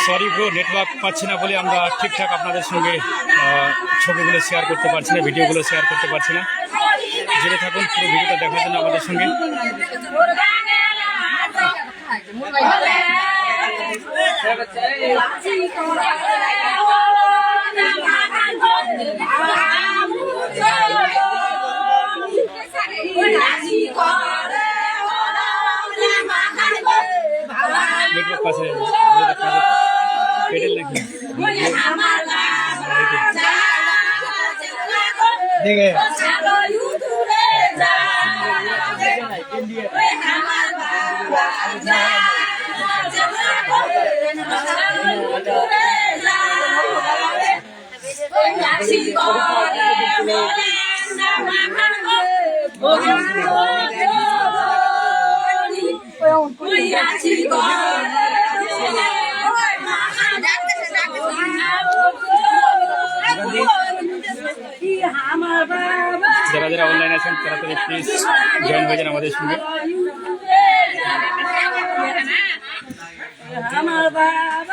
Sorry bro, network পাচ্ছি না বলে আমরা ঠিকঠাক আপনাদের সঙ্গে ছবিগুলো শেয়ার করতে পারছি না, ভিডিওগুলো শেয়ার করতে পারছি না। জুড়ে থাকুন পুরো ভিডিওটা দেখার জন্য আমাদের সঙ্গে। নেটওয়ার্ক পাশে পেটেল নাকি দেখে যারা যারা অনলাইন আছেন তাড়াতাড়ি প্লিজ জয়েন হয়ে যান আমাদের সঙ্গে। আমার বাবা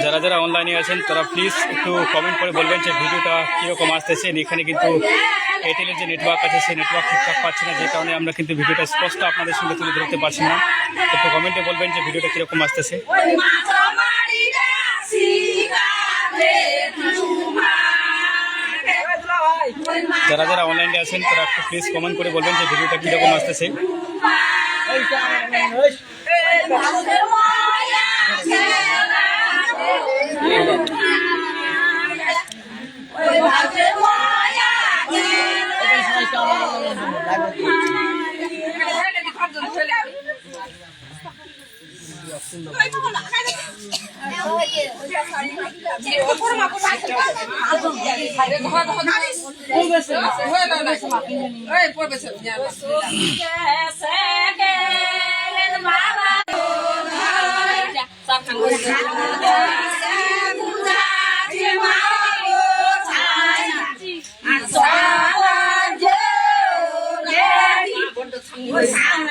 যারা যারা অনলাইনে আছেন তারা প্লিজ একটু কমেন্ট করে বলবেন যে ভিডিওটা কীরকম আসতেছে। এখানে কিন্তু এয়ারটেলের যে নেটওয়ার্ক আছে সেই নেটওয়ার্ক ঠিকঠাক পাচ্ছে না, যে কারণে আমরা কিন্তু ভিডিওটা স্পষ্ট আপনাদের সঙ্গে তুলে ধরতে পারছি না। একটু কমেন্টে বলবেন যে ভিডিওটা কীরকম আসতেছে। যারা যারা অনলাইনে আছেন তারা একটু প্লিজ কমেন্ট করে বলবেন যে ভিডিওটা কীরকম আসতেছে। Sang